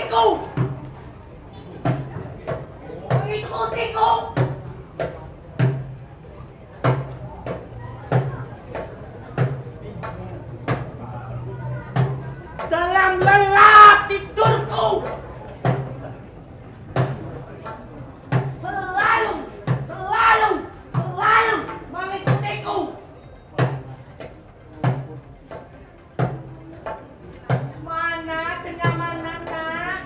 mengikutiku. Mengikutiku. Dalam lelap tidurku. Selalu mengikutiku. Mana kenyamanan, nak?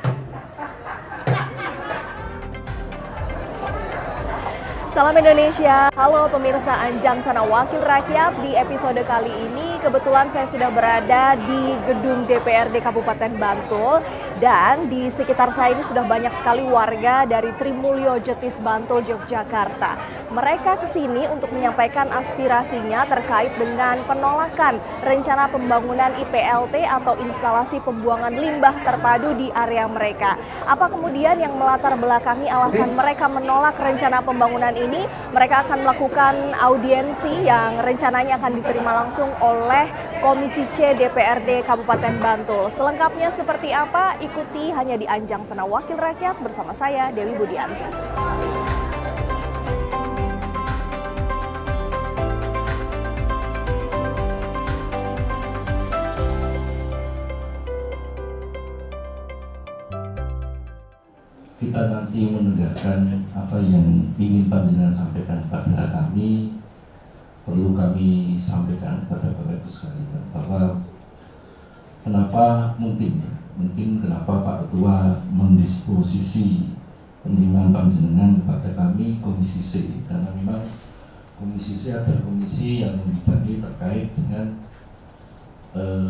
Salam Indonesia, halo pemirsa Anjang Sana Wakil Rakyat. Di episode kali ini kebetulan saya sudah berada di gedung DPRD Kabupaten Bantul. Dan di sekitar saya ini sudah banyak sekali warga dari Trimulyo Jetis Bantul, Yogyakarta. Mereka kesini untuk menyampaikan aspirasinya terkait dengan penolakan rencana pembangunan IPLT atau instalasi pembuangan limbah terpadu di area mereka. Apa kemudian yang melatar belakangi alasan mereka menolak rencana pembangunan ini? Mereka akan melakukan audiensi yang rencananya akan diterima langsung oleh Komisi C DPRD Kabupaten Bantul. Selengkapnya seperti apa? Ikuti hanya di Anjang Sana Wakil Rakyat bersama saya, Dewi Budianti. Kita nanti menegakkan apa yang ingin panjenengan sampaikan kepada kami, perlu kami sampaikan kepada Bapak Ibu sekalian bahwa kenapa mungkin kenapa Pak Ketua mendisposisi penerimaan panjenengan kepada kami Komisi C, karena memang Komisi C adalah komisi yang membidangi terkait dengan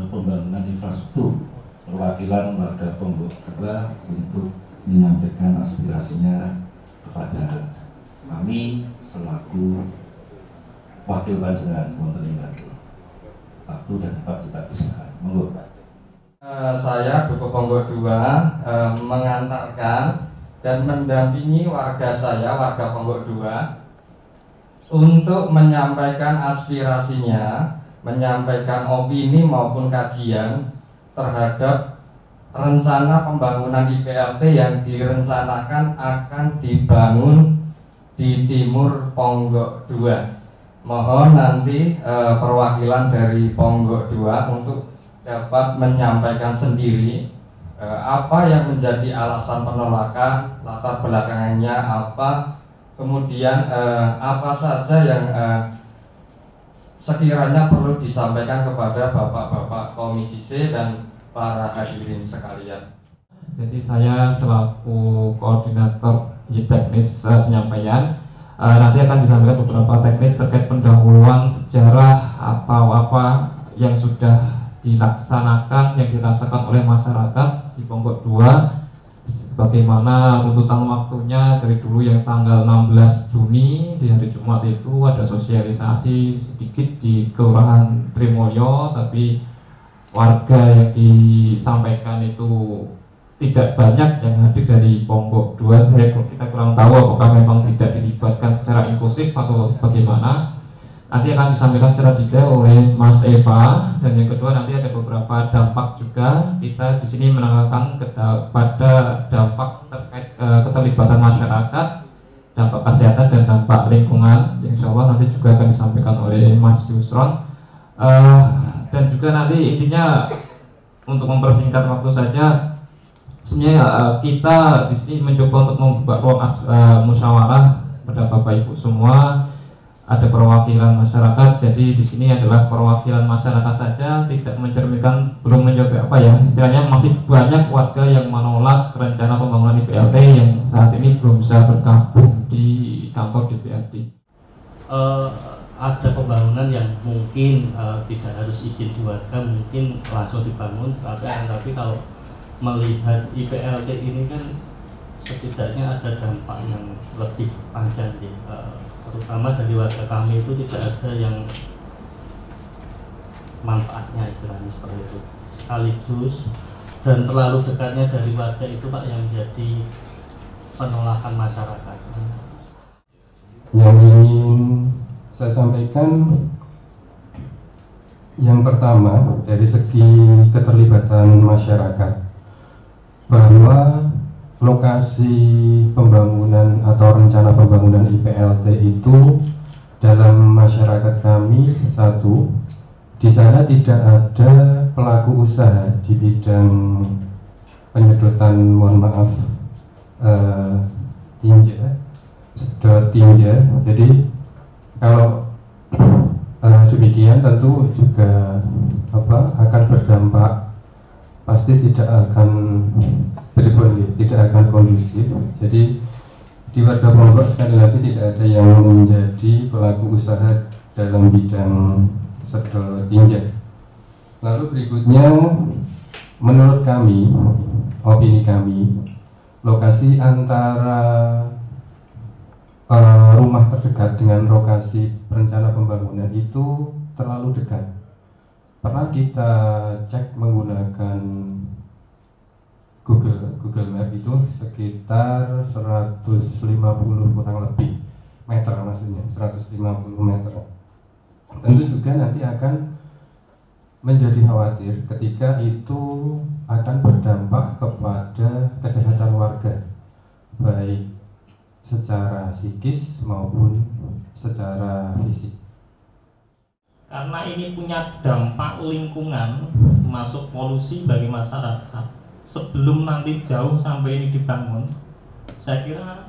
pembangunan infrastruktur. Perwakilan warga Ponggok 2 untuk menyampaikan aspirasinya kepada kami selaku wakil panjenengan. Mohon terima waktu dan tempat kita bisa. Monggo. Saya Dukuh Ponggok 2 mengantarkan dan mendampingi warga saya, warga Ponggok 2 untuk menyampaikan aspirasinya, menyampaikan opini maupun kajian terhadap rencana pembangunan IPLT yang direncanakan akan dibangun di timur Ponggok 2. Mohon nanti perwakilan dari Ponggok 2 untuk dapat menyampaikan sendiri apa yang menjadi alasan penolakan, latar belakangnya apa, kemudian apa saja yang sekiranya perlu disampaikan kepada Bapak-Bapak Komisi C dan para hadirin sekalian. Jadi saya selaku koordinator di teknis penyampaian, nanti akan disampaikan beberapa teknis terkait pendahuluan sejarah atau apa yang sudah dilaksanakan, yang dirasakan oleh masyarakat di Ponggok 2, bagaimana runtutan waktunya dari dulu yang tanggal 16 Juni di hari Jumat itu ada sosialisasi sedikit di Kelurahan Trimulyo, tapi warga yang disampaikan itu tidak banyak yang hadir dari Ponggok 2. Kita kurang tahu apakah memang tidak dilibatkan secara inklusif atau bagaimana. Nanti akan disampaikan secara detail oleh Mas Eva. Dan yang kedua nanti ada beberapa dampak juga. Kita di sini menanyakan pada dampak terkait keterlibatan masyarakat, dampak kesehatan dan dampak lingkungan. Yang insya Allah nanti juga akan disampaikan oleh Mas Yusron. Dan juga nanti intinya untuk mempersingkat waktu saja, sebenarnya kita di sini mencoba untuk membuka ruang musyawarah pada Bapak Ibu semua. Ada perwakilan masyarakat, jadi di sini adalah perwakilan masyarakat saja, tidak mencerminkan, belum mencoba apa ya istilahnya, masih banyak warga yang menolak rencana pembangunan IPLT yang saat ini belum bisa bergabung di kantor DPRD. Ada pembangunan yang mungkin tidak harus izin di warga, mungkin langsung dibangun, tapi kalau melihat IPLT ini kan setidaknya ada dampak yang lebih panjang terutama dari warga kami itu tidak ada yang manfaatnya istilahnya seperti itu, sekaligus dan terlalu dekatnya dari warga itu Pak yang menjadi penolakan masyarakat. Yang ingin saya sampaikan yang pertama dari segi keterlibatan masyarakat, bahwa lokasi pembangunan atau rencana pembangunan IPLT itu dalam masyarakat kami, satu, di sana tidak ada pelaku usaha di bidang penyedotan, mohon maaf, tinja. Jadi kalau demikian tentu juga akan berdampak, pasti tidak akan kondusif. Jadi di warga Ponorogo sekali lagi tidak ada yang menjadi pelaku usaha dalam bidang sedot tinja. Lalu berikutnya, menurut kami, opini kami, lokasi antara rumah terdekat dengan lokasi rencana pembangunan itu terlalu dekat. Pernah kita cek menggunakan Google Map, itu sekitar 150 kurang lebih meter, maksudnya 150 meter. Tentu juga nanti akan menjadi khawatir ketika itu akan berdampak kepada kesehatan warga, baik secara psikis maupun secara fisik. Karena ini punya dampak lingkungan, masuk polusi bagi masyarakat. Sebelum nanti jauh sampai ini dibangun, saya kira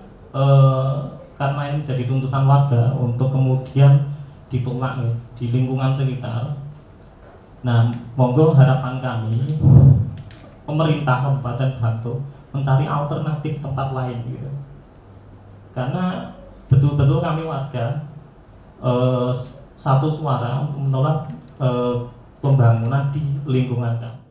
karena ini jadi tuntutan warga untuk kemudian ditolak di lingkungan sekitar. Nah, monggo harapan kami pemerintah Kabupaten Bantul mencari alternatif tempat lain gitu. Karena betul-betul kami warga satu suara menolak pembangunan di lingkungan kami.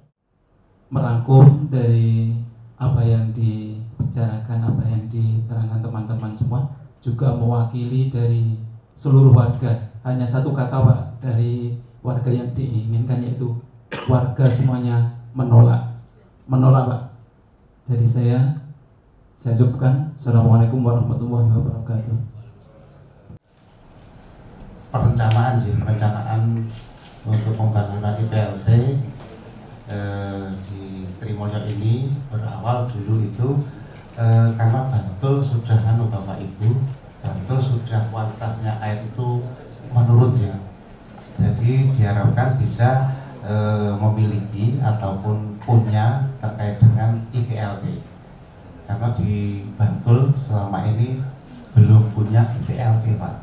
Merangkum dari apa yang dibicarakan, apa yang diterangkan teman-teman semua, juga mewakili dari seluruh warga. Hanya satu kata Pak, dari warga yang diinginkan, yaitu warga semuanya menolak. Menolak Pak. Dari saya ucapkan Assalamualaikum warahmatullahi wabarakatuh. Perencanaan untuk pembangunan IPLT di Trimulyo ini berawal dulu itu karena Bantul sudah Bapak Ibu, Bantul sudah kualitasnya air itu menurun ya. Jadi diharapkan bisa memiliki ataupun punya terkait dengan IPLT. Karena di Bantul selama ini belum punya IPLT Pak.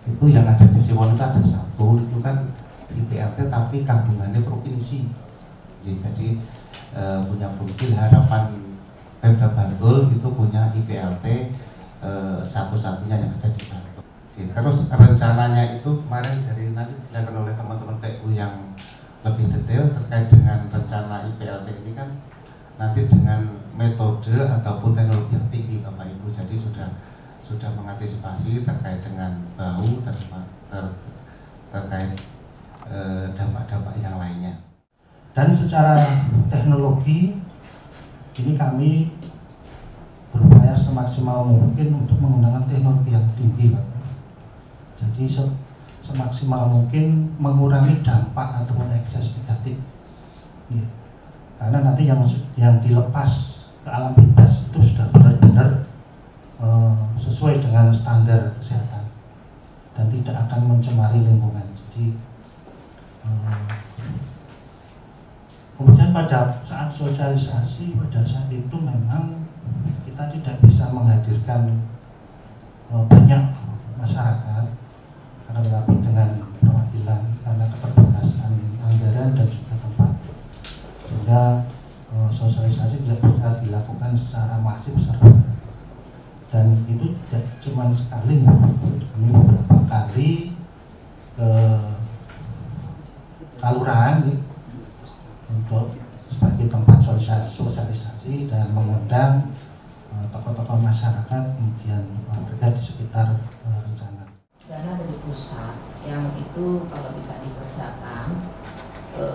Itu yang ada di Siwon itu ada satu, itu kan IPLT tapi gabungannya provinsi. Jadi punya fungsi, harapan Pemda Bantul itu punya IPLT satu-satunya yang ada di Bantul. Terus rencananya itu kemarin dari nanti dijelaskan oleh teman-teman TU yang lebih detail terkait dengan rencana IPLT ini kan nanti dengan metode ataupun teknologi yang tinggi Bapak Ibu. Jadi sudah mengantisipasi terkait dengan bau terkait dampak-dampak yang lainnya. Dan secara teknologi ini kami berupaya semaksimal mungkin untuk menggunakan teknologi yang tinggi Pak. Jadi semaksimal mungkin mengurangi dampak ataupun ekses negatif ya. Karena nanti yang dilepas ke alam bebas itu sudah benar-benar sesuai dengan standar kesehatan dan tidak akan mencemari lingkungan. Jadi kemudian pada saat sosialisasi, pada saat itu memang kita tidak bisa menghadirkan banyak masyarakat karena tetapi dengan perwakilan karena keterbatasan anggaran dan juga tempat, sehingga sosialisasi tidak bisa dilakukan secara masif dan itu tidak cuma sekali, kami beberapa kali ke kelurahan untuk sebagai tempat sosialisasi dan mengundang tokoh-tokoh masyarakat kemudian warga di sekitar rencana. Dana dari pusat yang itu kalau bisa dikerjakan,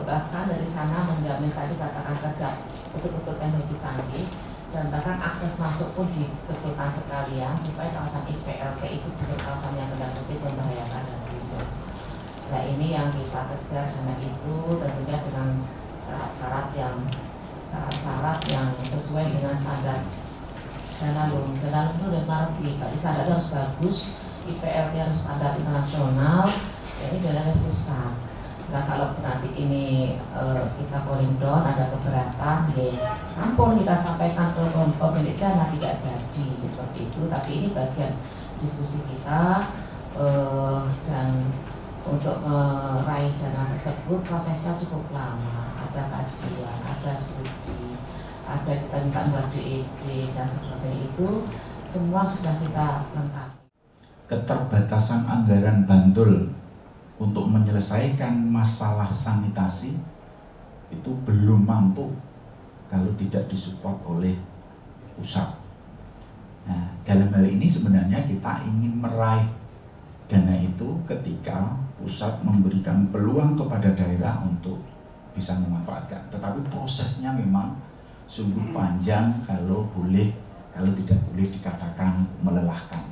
bahkan dari sana menjamin tadi katakan terhadap betul-betul teknologi canggih dan bahkan akses masuk pun dibetulkan sekalian supaya kawasan IPLT itu bukan kawasan yang tanda kutip membahayakan dan gitu. Nah ini yang kita kejar, dana itu tentunya dengan syarat-syarat pusat yang sesuai dengan standar Danalum itu udah lebih, tadi standarnya harus bagus, IPLT harus standar internasional, jadi dari pusat. Nah kalau nanti ini kita polling down ada keberatan, sampun kita sampaikan ke pemilik dana tidak jadi seperti itu, tapi ini bagian diskusi kita dan untuk meraih dana tersebut prosesnya cukup lama, ada kajian, ada studi, ada kita minta buat DED dan seperti itu, semua sudah kita lengkapi. Keterbatasan anggaran Bantul untuk menyelesaikan masalah sanitasi itu belum mampu kalau tidak disupport oleh pusat. Nah, dalam hal ini sebenarnya kita ingin meraih dana itu ketika pusat memberikan peluang kepada daerah untuk bisa memanfaatkan. Tetapi prosesnya memang sungguh panjang kalau tidak boleh dikatakan melelahkan.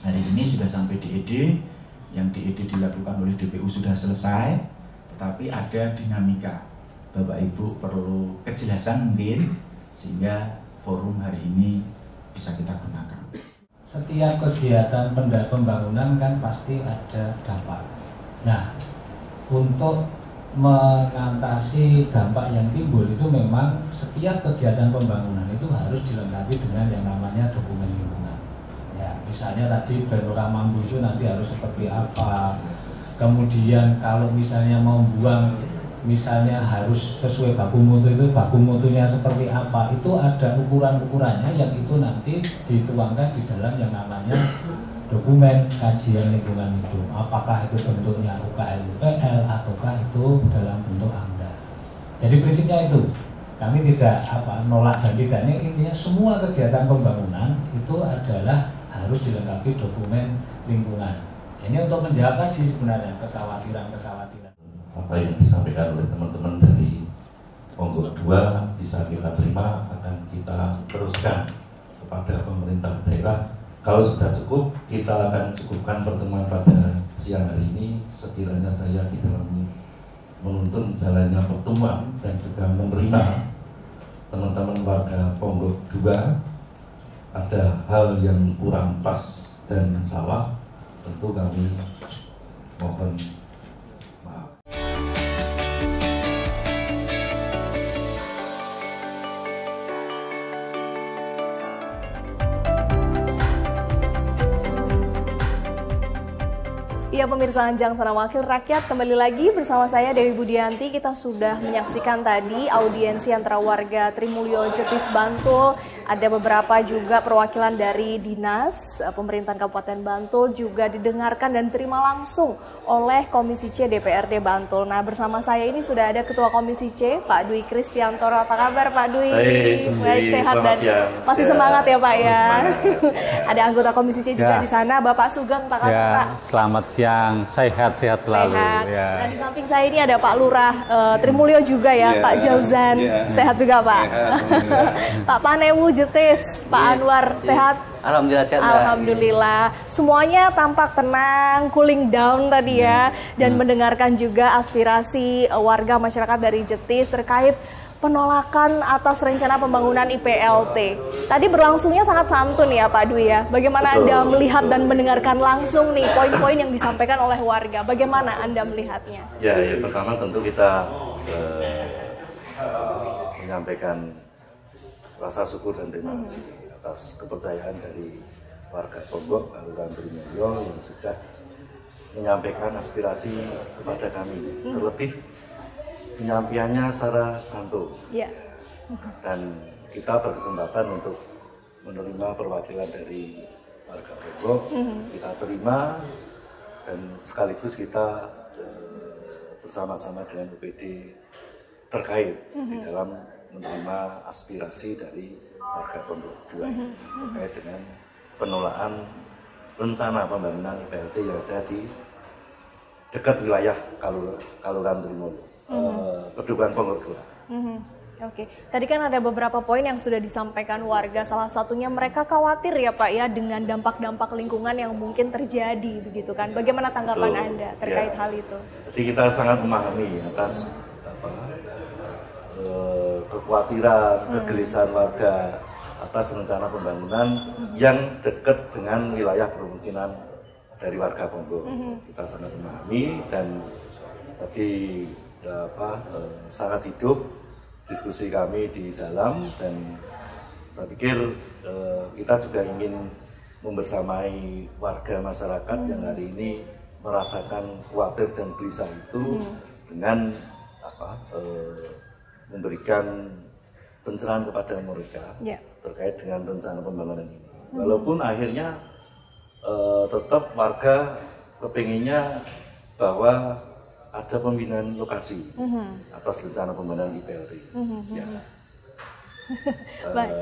Hari ini sudah sampai DED, yang DED dilakukan oleh DPU sudah selesai, tetapi ada dinamika. Bapak Ibu perlu kejelasan mungkin, sehingga forum hari ini bisa kita gunakan. Setiap kegiatan pembangunan kan pasti ada dampak. Nah, untuk mengatasi dampak yang timbul itu memang setiap kegiatan pembangunan itu harus dilengkapi dengan yang namanya dokumen lingkungan. Ya, misalnya tadi panorama itu nanti harus seperti apa. Kemudian kalau misalnya mau buang, misalnya harus sesuai baku mutu, itu baku mutunya seperti apa. Itu ada ukuran-ukurannya yang itu nanti dituangkan di dalam yang namanya dokumen kajian lingkungan itu. Apakah itu bentuknya UKL-UPL ataukah itu dalam bentuk AMDA. Jadi prinsipnya itu. Kami tidak nolak dan tidaknya, intinya semua kegiatan pembangunan itu adalah harus dilengkapi dokumen lingkungan. Ini untuk menjawab tadi sebenarnya kekhawatiran-kekhawatiran. Apa yang disampaikan oleh teman-teman dari Ponggok 2 bisa kita terima, akan kita teruskan kepada pemerintah daerah. Kalau sudah cukup, kita akan cukupkan pertemuan pada siang hari ini. Sekiranya saya di dalam menuntun jalannya pertemuan dan juga menerima teman-teman warga Ponggok 2 ada hal yang kurang pas dan salah, tentu kami mohon maaf. Ya pemirsa Anjang Sana Wakil Rakyat, kembali lagi bersama saya Dewi Budianti. Kita sudah menyaksikan tadi audiensi antara warga Trimulyo Jetis Bantul. Ada beberapa juga perwakilan dari Dinas Pemerintahan Kabupaten Bantul juga didengarkan dan terima langsung oleh Komisi C DPRD Bantul. Nah bersama saya ini sudah ada Ketua Komisi C, Pak Dwi Kristiantoro. Apa kabar Pak Dwi? Baik, sehat dan masih semangat ya Pak ya. Ada anggota Komisi C juga di sana, Bapak Sugeng. Pak Pak. Selamat siang, sehat-sehat selalu. Sehat. Nah di samping saya ini ada Pak Lurah Trimulyo juga ya, Pak Jauzan. Sehat juga Pak. Pak Panewu Jetis, Pak Anwar, sehat? Alhamdulillah sehat. Alhamdulillah. Semuanya tampak tenang, cooling down tadi ya, dan mendengarkan juga aspirasi warga masyarakat dari Jetis terkait penolakan atas rencana pembangunan IPLT. Tadi berlangsungnya sangat santun ya Pak Dwi ya. Bagaimana Anda melihat dan mendengarkan langsung nih poin-poin yang disampaikan oleh warga? Bagaimana Anda melihatnya? Ya, yang pertama tentu kita menyampaikan rasa syukur dan terima kasih atas kepercayaan dari warga Ponggok, Kelurahan Trimulyo yang sudah menyampaikan aspirasi kepada kami. Terlebih penyampaiannya secara santun. Dan kita berkesempatan untuk menerima perwakilan dari warga Ponggok. Kita terima dan sekaligus kita bersama-sama dengan UPD terkait di dalam menerima aspirasi dari warga Ponggok 2 terkait dengan penolakan rencana pembangunan IPLT yang ada di dekat wilayah Kelurahan Trimulyo, Kedudukan Ponggok 2. Oke, tadi kan ada beberapa poin yang sudah disampaikan warga. Salah satunya mereka khawatir ya Pak ya dengan dampak-dampak lingkungan yang mungkin terjadi begitu kan. Bagaimana tanggapan Anda terkait hal itu? Jadi kita sangat memahami atas kekhawatiran, kegelisahan warga atas rencana pembangunan yang dekat dengan wilayah permukiman dari warga Ponggo. Kita sangat memahami dan tadi sangat hidup diskusi kami di dalam, dan saya pikir kita juga ingin membersamai warga masyarakat yang hari ini merasakan khawatir dan gelisah itu dengan memberikan pencerahan kepada mereka terkait dengan rencana pembangunan ini. Walaupun akhirnya tetap warga kepinginnya bahwa ada pembinaan lokasi atas rencana pembangunan IPLT.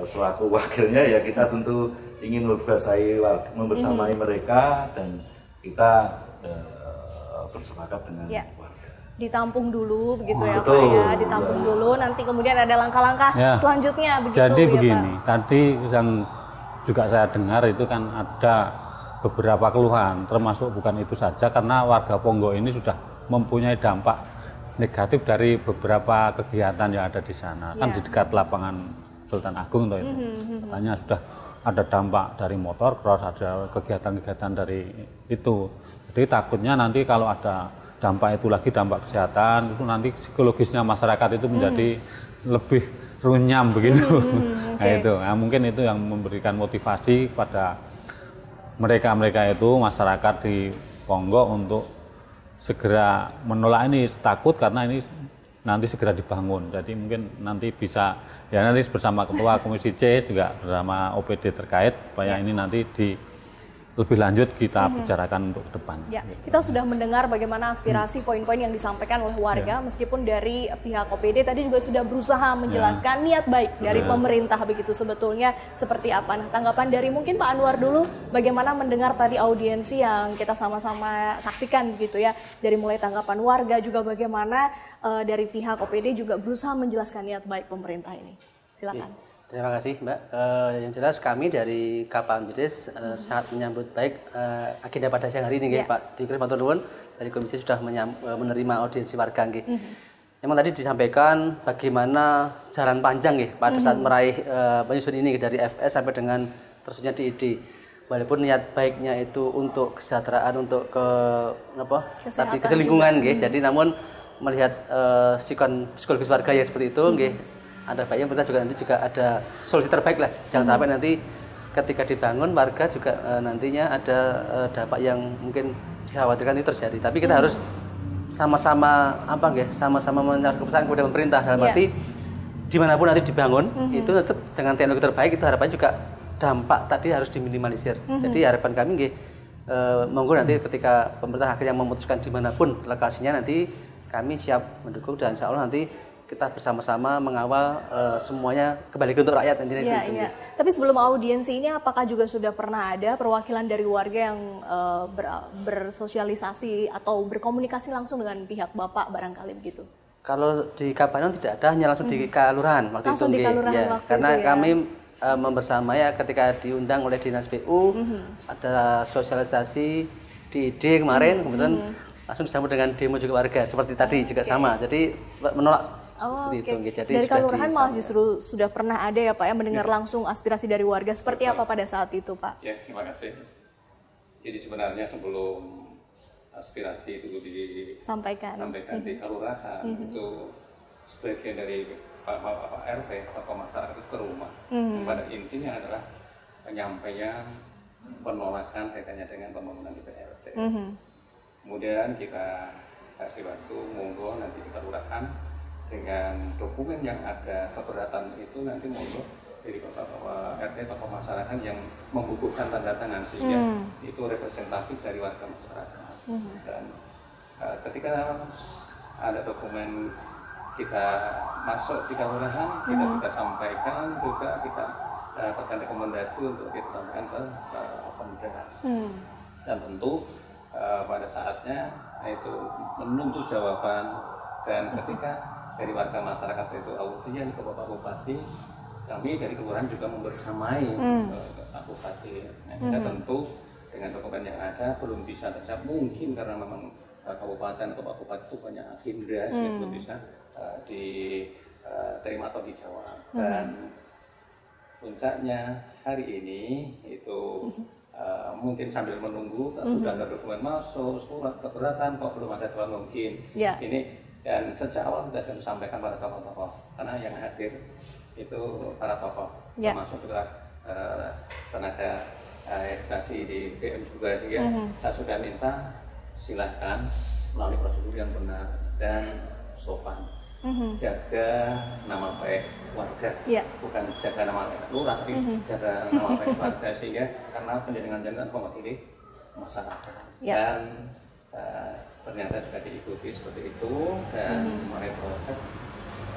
Selaku wakilnya ya kita tentu ingin membersamai mereka, dan kita bersepakat dengan warga. Ditampung dulu begitu ya Betul, Pak ya, ditampung dulu, nanti kemudian ada langkah-langkah selanjutnya begitu. Jadi ya, begini, Pak? tadi yang juga saya dengar itu kan ada beberapa keluhan, termasuk bukan itu saja, karena warga Ponggo ini sudah mempunyai dampak negatif dari beberapa kegiatan yang ada di sana. Kan di dekat lapangan Sultan Agung itu. Katanya sudah ada dampak dari motor cross, ada kegiatan-kegiatan dari itu. Jadi takutnya nanti kalau ada dampak itu lagi, dampak kesehatan, itu nanti psikologisnya masyarakat itu menjadi lebih runyam begitu. Nah itu, nah, mungkin itu yang memberikan motivasi pada mereka itu, masyarakat di Ponggo, untuk segera menolak ini, takut karena ini nanti segera dibangun. Jadi mungkin nanti bisa, ya nanti bersama Ketua Komisi C juga bersama OPD terkait, supaya ini nanti lebih lanjut kita bicarakan untuk ke depan. Ya, kita sudah mendengar bagaimana aspirasi poin-poin yang disampaikan oleh warga, meskipun dari pihak OPD tadi juga sudah berusaha menjelaskan niat baik dari pemerintah begitu sebetulnya seperti apa. Nah, tanggapan dari mungkin Pak Anwar dulu, bagaimana mendengar tadi audiensi yang kita sama-sama saksikan gitu ya, dari mulai tanggapan warga juga bagaimana dari pihak OPD juga berusaha menjelaskan niat baik pemerintah ini. Silakan. Terima kasih Mbak. Yang jelas kami dari Kapal Jedes sangat menyambut baik agenda pada siang hari ini, Pak Dikris Matur nuwun, dari komisi sudah menerima audiensi warga. Memang tadi disampaikan bagaimana jalan panjang pada saat meraih penyusun ini dari FS sampai dengan terusnya DID. Walaupun niat baiknya itu untuk kesejahteraan, untuk keselingkungan, jadi namun melihat psikologis warga yang seperti itu, ada baiknya pemerintah juga nanti juga ada solusi terbaik lah. Jangan sampai nanti ketika dibangun warga juga nantinya ada dampak yang mungkin dikhawatirkan itu terjadi. Tapi kita harus sama-sama sama-sama menaruh kepesan kepada pemerintah dalam arti dimanapun nanti dibangun itu tetap dengan teknologi terbaik, itu harapannya juga dampak tadi harus diminimalisir. Jadi harapan kami monggo nanti ketika pemerintah akhirnya memutuskan dimanapun lokasinya, nanti kami siap mendukung, dan insya Allah nanti kita bersama-sama mengawal semuanya kembali untuk rakyat nantinya. Tapi sebelum audiensi ini, apakah juga sudah pernah ada perwakilan dari warga yang bersosialisasi atau berkomunikasi langsung dengan pihak Bapak barangkali begitu? Kalau di Kabanon tidak ada, hanya langsung di Kelurahan waktu langsung itu. Di Kelurahan waktu karena itu, kami membersamai ketika diundang oleh Dinas PU, ada sosialisasi di ID kemarin, kemudian langsung disambut dengan demo juga warga seperti tadi juga sama. Jadi menolak. Jadi dari Kelurahan malah justru sudah pernah ada ya Pak ya, mendengar langsung aspirasi dari warga. Seperti apa pada saat itu Pak? Ya, terima kasih. Jadi sebenarnya sebelum aspirasi itu disampaikan di Kelurahan, itu sebagian dari Pak RT atau masyarakat itu ke rumah. Pada intinya adalah penyampaian penolakan kaitannya dengan pembangunan di PLT. Kemudian kita kasih waktu, monggo nanti di Kelurahan dengan dokumen yang ada keberatan itu, nanti monggo dari Bapak RT atau masyarakat yang membubuhkan tanda tangan, sehingga itu representatif dari warga masyarakat. Dan ketika ada dokumen kita masuk di Kelurahan, kita sampaikan juga, kita dapatkan rekomendasi untuk kita sampaikan ke Pemda. Dan tentu pada saatnya itu menunggu jawaban, dan ketika dari warga masyarakat itu audien ke Bapak Bupati, kami dari Kelurahan juga membersamai Pak Bupati. Nah, kita tentu dengan dokumen yang ada belum bisa terjawab, mungkin karena memang kabupaten atau Pak Bupati itu banyak agenda, sehingga belum bisa terima atau dijawab. Dan puncaknya hari ini itu mungkin sambil menunggu sudah ada dokumen masuk, surat keberatan kok belum ada jawaban mungkin. Ini dan sejak awal sudah kami sampaikan pada tokoh-tokoh karena yang hadir itu para tokoh termasuk juga tenaga edukasi di BM juga ya. Saya sudah minta silahkan melalui prosedur yang benar dan sopan. Jaga nama baik warga, bukan jaga nama baik lurah, tapi jaga nama baik warga sehingga karena penjaringan jaminan mewakili masyarakat dan ternyata juga diikuti seperti itu dan mulai proses.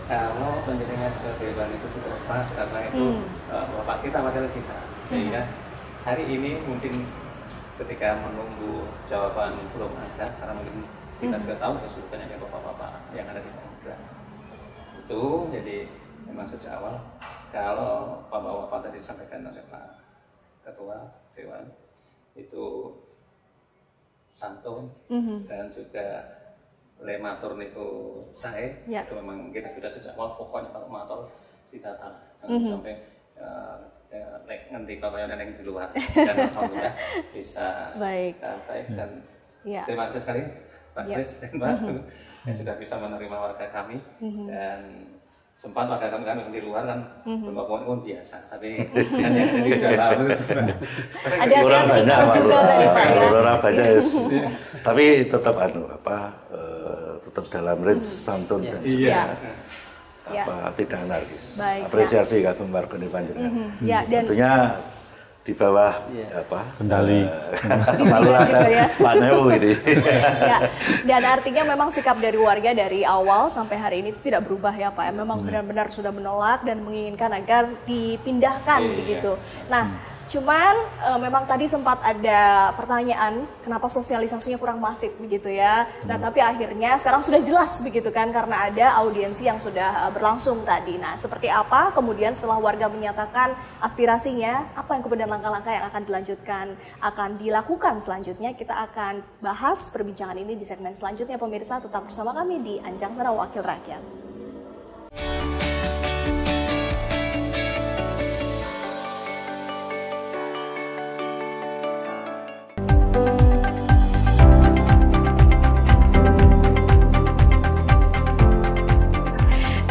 Kalau penjaringan kebebasan itu sudah pas karena itu bapak kita wakil kita sehingga hari ini mungkin ketika menunggu jawaban belum ada karena mungkin kita juga tahu kesulitannya dari bapak-bapak yang ada di Pemda itu. Jadi memang sejak awal kalau bapak-bapak tadi disampaikan oleh Pak Ketua Dewan itu santun dan juga lematur niku sae itu memang kita sudah sejak awal pokoknya kalau motor ditata jangan sampai nanti kalau yang di luar dan alhamdulillah bisa baik dan terima kasih sekali Pak Kris dan Pak yang sudah bisa menerima warga kami dan sempat warga kami di luar kan pembangunan pun biasa tapi yang ada di dalam ada orang banyak juga orang banyak tapi tetap tetap dalam range santun dan tidak anarkis. Apresiasi kagum warga di Panjenengan. Dan tentunya di bawah kendali Pak Neu ini. Dan artinya memang sikap dari warga dari awal sampai hari ini itu tidak berubah ya Pak. Memang benar-benar sudah menolak dan menginginkan agar dipindahkan begitu. Nah, cuman memang tadi sempat ada pertanyaan kenapa sosialisasinya kurang masif begitu ya. Nah, tapi akhirnya sekarang sudah jelas begitu kan karena ada audiensi yang sudah berlangsung tadi. Nah, seperti apa kemudian setelah warga menyatakan aspirasinya, apa yang kemudian langkah-langkah yang akan dilanjutkan, akan dilakukan selanjutnya, kita akan bahas perbincangan ini di segmen selanjutnya pemirsa. Tetap bersama kami di Anjang Sana Wakil Rakyat.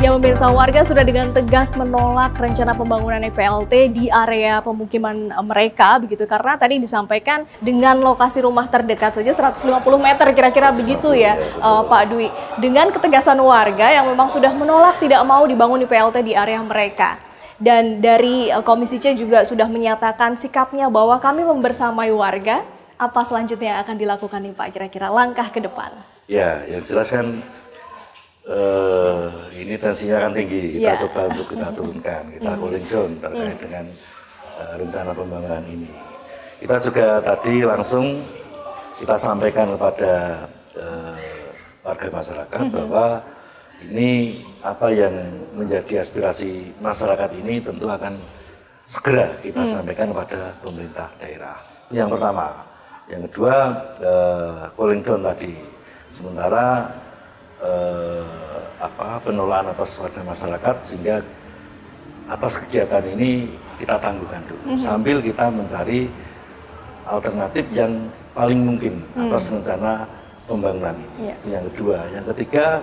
Ya pemirsa, warga sudah dengan tegas menolak rencana pembangunan PLT di area pemukiman mereka begitu karena tadi disampaikan dengan lokasi rumah terdekat saja 150 meter kira-kira begitu ya Pak Dwi. Dengan ketegasan warga yang memang sudah menolak tidak mau dibangun di PLT di area mereka. Dan dari Komisi C juga sudah menyatakan sikapnya bahwa kami membersamai warga. Apa selanjutnya yang akan dilakukan nih Pak kira-kira langkah ke depan? Ya, yang jelas kan ini tensinya kan tinggi, kita coba untuk kita turunkan, kita cooling down terkait dengan rencana pembangunan ini. Kita juga tadi langsung kita sampaikan kepada warga masyarakat bahwa ini apa yang menjadi aspirasi masyarakat ini tentu akan segera kita sampaikan kepada pemerintah daerah. Itu yang pertama. Yang kedua, cooling down tadi. Sementara penolakan atas warga masyarakat sehingga atas kegiatan ini kita tangguhkan dulu sambil kita mencari alternatif yang paling mungkin atas rencana pembangunan ini. Itu yang kedua. Yang ketiga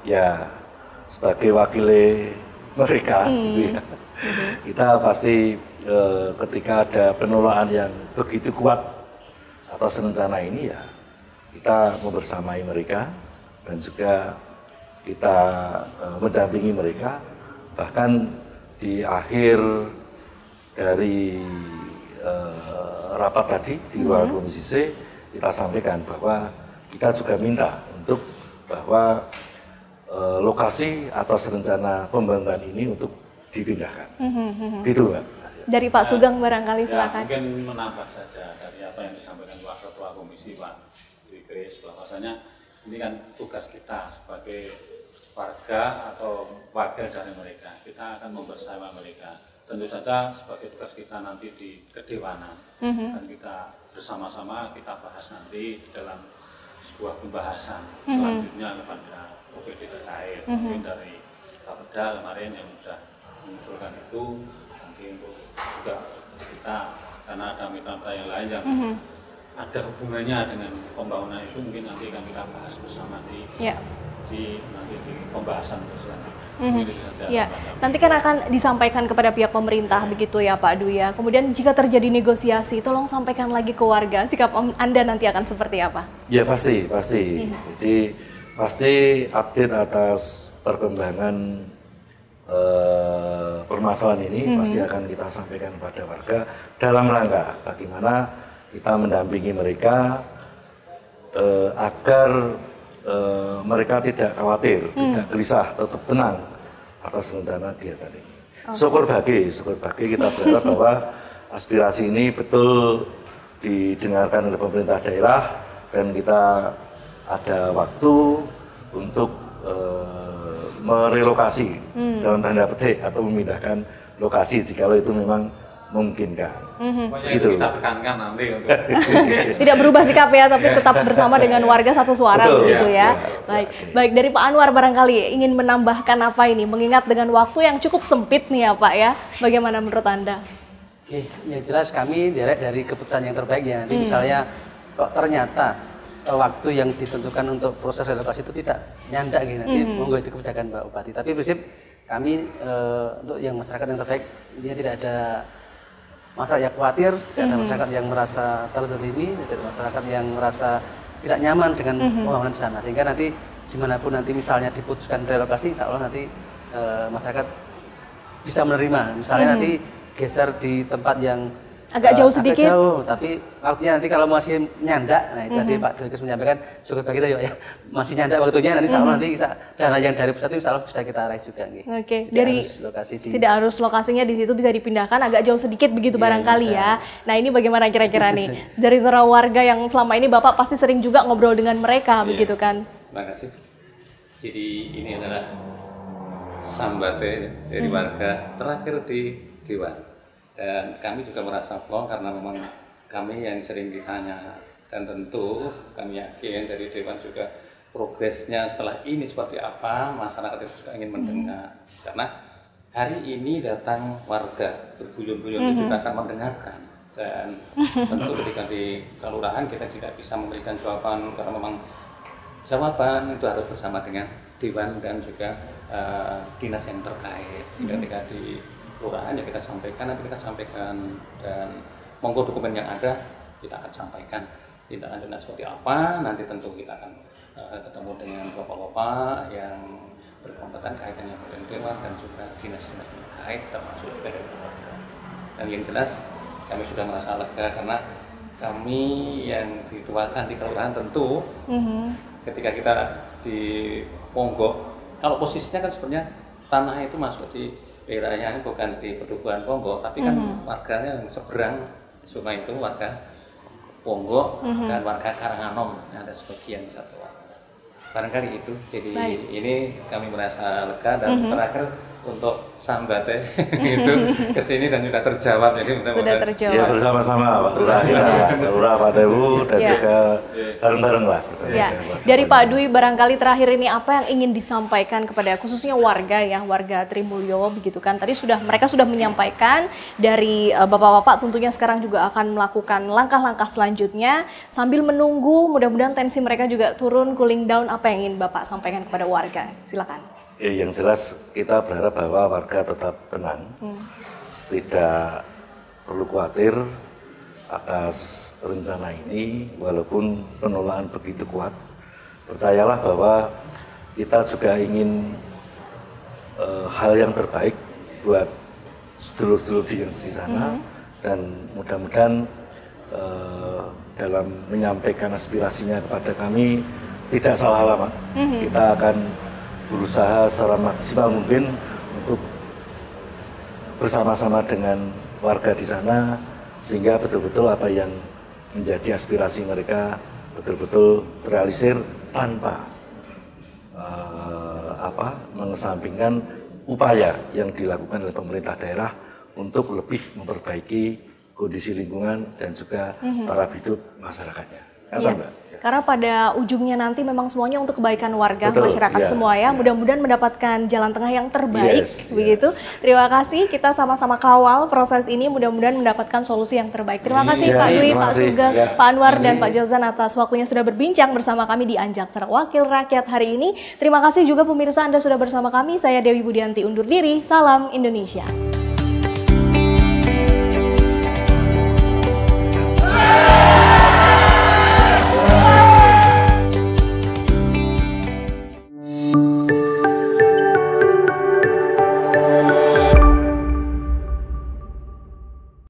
ya sebagai wakil mereka gitu ya. Kita pasti ketika ada penolakan yang begitu kuat atas rencana ini ya kita membersamai mereka dan juga kita mendampingi mereka. Bahkan di akhir dari rapat tadi di ruang Komisi C kita sampaikan bahwa kita juga minta untuk bahwa lokasi atas rencana pembangunan ini untuk dipindahkan. Gitu Mbak. Dari Pak Sugeng barangkali silakan. Mungkin menambah saja dari apa yang disampaikan Pak Ketua Komisi Pak Dwi Kris bahwasanya ini kan tugas kita sebagai warga atau warga dari mereka. Kita akan membersamai mereka. Tentu saja sebagai tugas kita nanti di Kedewanan dan kita bersama-sama kita bahas nanti dalam sebuah pembahasan selanjutnya kepada OPD terkait mungkin dari Bapeda kemarin yang sudah mengusulkan itu, nanti untuk juga kita karena ada mitra-mitra yang lain yang ada hubungannya dengan pembangunan itu mungkin nanti akan kita bahas bersama di pembahasan selanjutnya. Ya, nanti kan akan disampaikan kepada pihak pemerintah begitu ya Pak Dwi ya. Kemudian jika terjadi negosiasi, tolong sampaikan lagi ke warga. Sikap Anda nanti akan seperti apa? Ya pasti. Jadi pasti update atas perkembangan permasalahan ini pasti akan kita sampaikan kepada warga dalam rangka bagaimana kita mendampingi mereka agar mereka tidak khawatir, tidak gelisah, tetap tenang atas rencana kegiatan ini. Syukur bagi kita berharap bahwa aspirasi ini betul didengarkan oleh pemerintah daerah dan kita ada waktu untuk merelokasi dalam tanda petik atau memindahkan lokasi jika itu memang memungkinkan. Gitu. Kita tekankan nanti untuk tidak berubah sikap ya, tapi tetap bersama dengan warga satu suara. Betul, begitu ya. Baik dari Pak Anwar barangkali ingin menambahkan apa ini, mengingat dengan waktu yang cukup sempit nih ya Pak ya, bagaimana menurut Anda? Yang jelas kami dari keputusan yang terbaik ya. Nanti misalnya kok ternyata waktu yang ditentukan untuk proses relokasi itu tidak nyandak gitu, nanti monggo itu kebijakan Pak Bupati. Tapi prinsip kami untuk yang masyarakat yang terbaik, dia tidak ada masyarakat yang khawatir, tidak ada masyarakat yang merasa terzalimi, tidak ada masyarakat yang merasa tidak nyaman dengan pembangunan di sana. Sehingga nanti dimanapun nanti misalnya diputuskan relokasi, insya Allah nanti masyarakat bisa menerima. Misalnya nanti geser di tempat yang agak jauh sedikit, tapi waktunya nanti kalau masih nyandak, nah itu tadi Pak Dirkes menyampaikan syukur bagi kita ya, masih nyandak waktunya nanti insya Allah nanti dana yang dari pusat itu insya Allah bisa kita raih juga. Oke, dari tidak harus lokasinya di situ, bisa dipindahkan agak jauh sedikit begitu barangkali ya. Nah ini bagaimana kira-kira nih dari seorang warga yang selama ini Bapak pasti sering juga ngobrol dengan mereka begitu kan? Terima kasih. Jadi ini adalah sambate dari warga terakhir di Dewan. Dan kami juga merasa plong karena memang kami yang sering ditanya, dan tentu kami yakin dari Dewan juga progresnya setelah ini seperti apa, masyarakat itu juga ingin mendengar. Karena hari ini datang warga berbuyun-buyun juga akan mendengarkan, dan tentu ketika di kelurahan kita tidak bisa memberikan jawaban karena memang jawaban itu harus bersama dengan Dewan dan juga dinas yang terkait. Sehingga ketika di kelurahan ya kita sampaikan, nanti kita sampaikan, dan monggo dokumen yang ada kita akan sampaikan tindak lanjutnya seperti apa. Nanti tentu kita akan ketemu dengan bapak-bapak yang berkompeten kaitannya dengan Dewan dan juga dinas-dinas terkait termasuk juga dari keluarga. Dan yang jelas kami sudah merasa lega karena kami yang dituakan di kelurahan tentu ketika kita di Ponggok, kalau posisinya kan sebenarnya tanah itu masuk di wilayahnya bukan di Pedukuhan Ponggok, tapi kan warganya yang seberang sungai itu warga Ponggok dan warga Karanganom, ada sebagian satu warga. Barangkali itu, jadi ini kami merasa lega dan terakhir untuk sambate itu kesini dan sudah terjawab, jadi sudah terjawab. Ya bersama-sama Pak Lurah, Lurah Pak Dewu dan juga bareng-bareng lah. Dari Pak Dwi barangkali terakhir ini apa yang ingin disampaikan kepada khususnya warga ya, warga Trimulyo begitu kan. Tadi mereka sudah menyampaikan dari bapak-bapak tentunya sekarang juga akan melakukan langkah-langkah selanjutnya sambil menunggu mudah-mudahan tensi mereka juga turun, cooling down. Apa yang ingin Bapak sampaikan kepada warga? Silakan. Yang jelas kita berharap bahwa warga tetap tenang, tidak perlu khawatir atas rencana ini walaupun penolakan begitu kuat. Percayalah bahwa kita juga ingin hal yang terbaik buat sedulur-sedulur di sana, dan mudah-mudahan dalam menyampaikan aspirasinya kepada kami tidak salah alamat. Kita akan berusaha secara maksimal mungkin untuk bersama-sama dengan warga di sana sehingga betul-betul apa yang menjadi aspirasi mereka betul-betul terrealisir tanpa mengesampingkan upaya yang dilakukan oleh pemerintah daerah untuk lebih memperbaiki kondisi lingkungan dan juga taraf hidup masyarakatnya. Kata Mbak. Karena pada ujungnya nanti memang semuanya untuk kebaikan warga, Betul, masyarakat ya, semua ya. Mudah-mudahan mendapatkan jalan tengah yang terbaik, begitu. Terima kasih, kita sama-sama kawal proses ini. Mudah-mudahan mendapatkan solusi yang terbaik. Terima kasih Pak Dwi, Pak Sugeng, Pak Anwar, dan Pak Jozan atas waktunya sudah berbincang bersama kami di Anjak Sana Wakil Rakyat hari ini. Terima kasih juga pemirsa Anda sudah bersama kami. Saya Dewi Budianti undur diri. Salam Indonesia.